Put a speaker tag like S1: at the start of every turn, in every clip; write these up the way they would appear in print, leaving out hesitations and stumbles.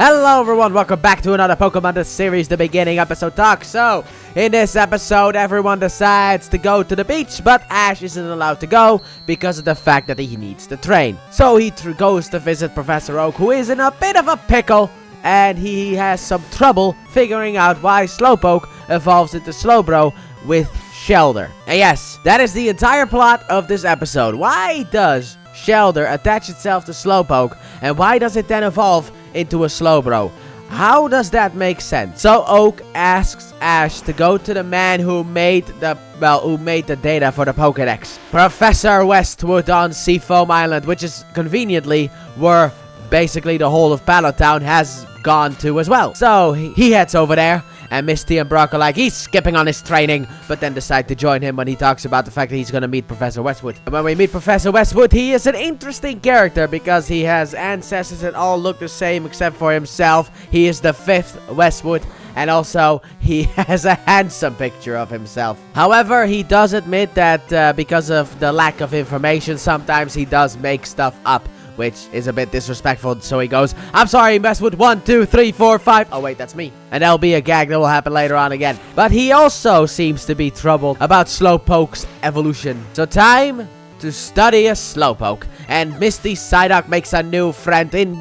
S1: Hello everyone, welcome back to another Pokemon the series, the beginning episode talk. So, in this episode, everyone decides to go to the beach, but Ash isn't allowed to go because of the fact that he needs to train. So he goes to visit Professor Oak, who is in a bit of a pickle, and he has some trouble figuring out why Slowpoke evolves into Slowbro with Shelder. And yes, that is the entire plot of this episode. Why does Shelder attach itself to Slowpoke, and why does it then evolve into a Slowbro? How does that make sense? So Oak asks Ash to go to the man who made the data for the Pokédex, Professor Westwood on Seafoam Island, which is conveniently where basically the whole of Palatown has gone to as well. So he heads over there, and Misty and Brock are like, he's skipping on his training, but then decide to join him when he talks about the fact that he's gonna meet Professor Westwood. And when we meet Professor Westwood, he is an interesting character because he has ancestors that all look the same except for himself. He is the 5th Westwood, and also he has a handsome picture of himself. However, he does admit that because of the lack of information, sometimes he does make stuff up, which is a bit disrespectful. So he goes, I'm sorry, Westwood 1, 2, 3, 4, 5. Oh wait, that's me. And that'll be a gag that will happen later on again. But he also seems to be troubled about Slowpoke's evolution. So time to study a Slowpoke. And Misty Psyduck makes a new friend with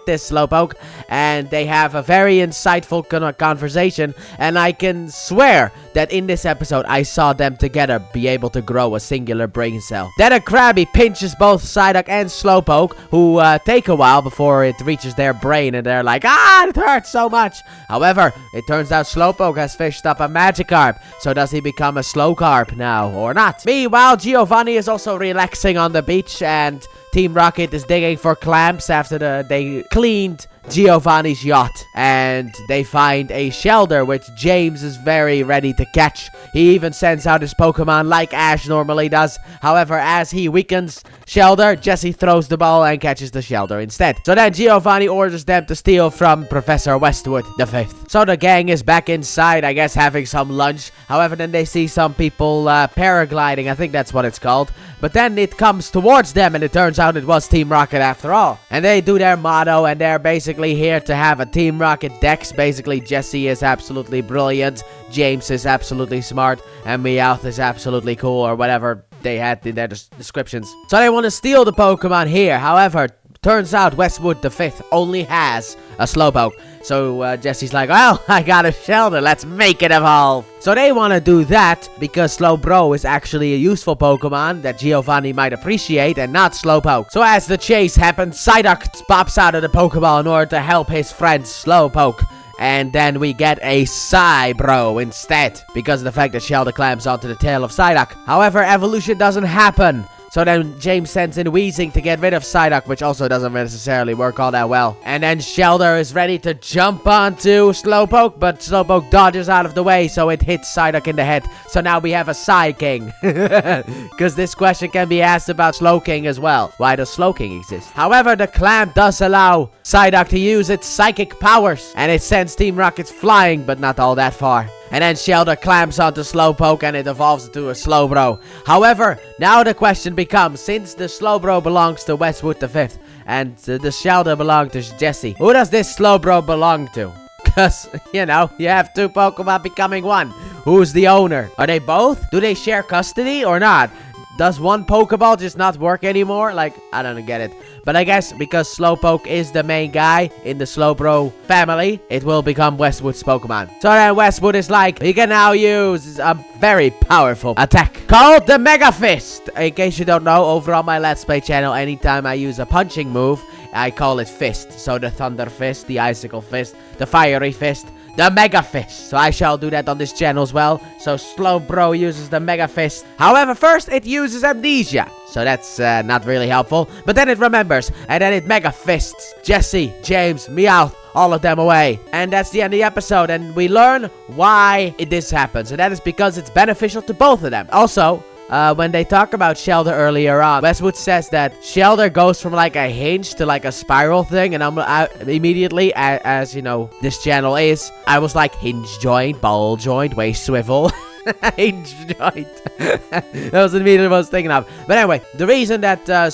S1: this Slowpoke, and they have a very insightful conversation, and I can swear that in this episode I saw them together be able to grow a singular brain cell. Then a Krabby pinches both Psyduck and Slowpoke, who take a while before it reaches their brain, and they're like, it hurts so much. However, it turns out Slowpoke has fished up a Magikarp, so does he become a Slowcarp now or not? Meanwhile, Giovanni is also relaxing on the beach, and Team Rocket is digging for clamps after they cleaned Giovanni's yacht, and they find a Shelder, which James is very ready to catch. He even sends out his Pokemon like Ash normally does. However, as he weakens Shelder, Jesse throws the ball and catches the Shelder instead. So then Giovanni orders them to steal from Professor Westwood the 5th. So the gang is back inside, I guess, having some lunch. However, then they see some people paragliding, I think that's what it's called. But then it comes towards them, and it turns out it was Team Rocket after all. And they do their motto, and they're basically here to have a Team Rocket dex. Basically, Jesse is absolutely brilliant, James is absolutely smart, and Meowth is absolutely cool, or whatever they had in their descriptions. So they want to steal the Pokemon here. However, turns out Westwood the 5th only has a Slowpoke. So Jesse's like, well, I got a Shelder, let's make it evolve. So they want to do that because Slowbro is actually a useful Pokemon that Giovanni might appreciate, and not Slowpoke. So as the chase happens, Psyduck pops out of the Pokeball in order to help his friend Slowpoke. And then we get a Psybro instead, because of the fact that Shelder climbs onto the tail of Psyduck. However, evolution doesn't happen. So then James sends in Weezing to get rid of Psyduck, which also doesn't necessarily work all that well. And then Shelder is ready to jump onto Slowpoke, but Slowpoke dodges out of the way, so it hits Psyduck in the head. So now we have a Psy-King. Because this question can be asked about Slowking as well. Why does Slowking exist? However, the clamp does allow Psyduck to use its psychic powers, and it sends Team Rockets flying, but not all that far. And then Shelder clamps onto Slowpoke, and it evolves into a Slowbro. However, now the question becomes, since the Slowbro belongs to Westwood the 5th, and the Shelder belongs to Jesse, who does this Slowbro belong to? Because, you know, you have 2 Pokemon becoming 1. Who's the owner? Are they both? Do they share custody or not? Does one Pokeball just not work anymore? Like, I don't get it. But I guess because Slowpoke is the main guy in the Slowbro family, it will become Westwood's Pokemon. So then Westwood is like, he can now use a very powerful attack called the Mega Fist. In case you don't know, over on my Let's Play channel, anytime I use a punching move, I call it Fist. So the Thunder Fist, the Icicle Fist, the Fiery Fist, the Mega Fist. So I shall do that on this channel as well. So Slowbro uses the Mega Fist. However, first it uses Amnesia. So that's not really helpful. But then it remembers. And then it Mega Fists Jesse, James, Meowth, all of them away. And that's the end of the episode. And we learn why this happens. And that is because it's beneficial to both of them. Also, when they talk about Shelder earlier on, Westwood says that Shelder goes from like a hinge to like a spiral thing, and I immediately, as you know, this channel is, I was like, hinge joint, ball joint, waist swivel. Hinge joint. That was immediately what I was thinking of. But anyway, the reason that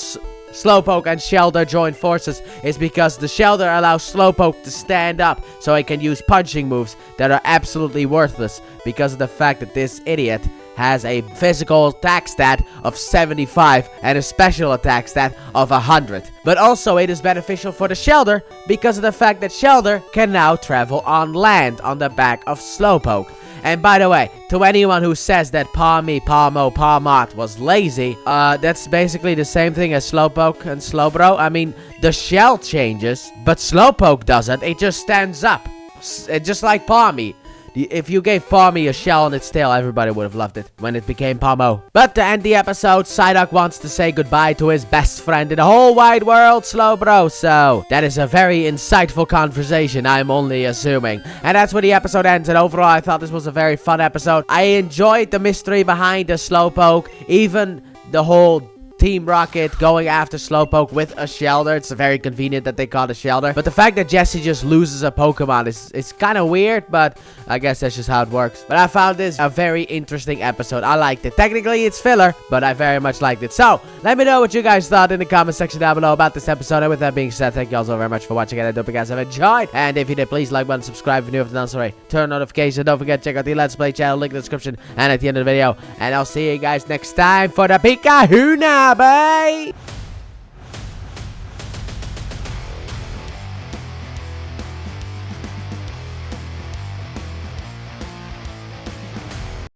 S1: Slowpoke and Shelder join forces is because the Shelder allows Slowpoke to stand up so he can use punching moves that are absolutely worthless because of the fact that this idiot has a physical attack stat of 75 and a special attack stat of 100. But also it is beneficial for the Shelder because of the fact that Shelder can now travel on land on the back of Slowpoke. And by the way, to anyone who says that Pawmi, Pawmo, Pawmot was lazy, that's basically the same thing as Slowpoke and Slowbro. I mean, the shell changes, but Slowpoke doesn't. It just stands up. Just like Pawmi. If you gave Pawmi a shell on its tail, everybody would have loved it when it became Pawmo. But to end the episode, Psyduck wants to say goodbye to his best friend in the whole wide world, Slowbro. So, that is a very insightful conversation, I'm only assuming. And that's where the episode ends. And overall, I thought this was a very fun episode. I enjoyed the mystery behind the Slowpoke, even the whole Team Rocket going after Slowpoke with a Shelder. It's very convenient that they call it a Shelder. But the fact that Jesse just loses a Pokemon is kind of weird, but I guess that's just how it works. But I found this a very interesting episode. I liked it. Technically, it's filler, but I very much liked it. So, let me know what you guys thought in the comment section down below about this episode. And with that being said, thank you all so very much for watching, and I hope you guys have enjoyed. And if you did, please like button, subscribe if you're new, if you're not already. Turn notifications. Don't forget to check out the Let's Play channel, link in the description and at the end of the video. And I'll see you guys next time for the Pika Huna. Bye!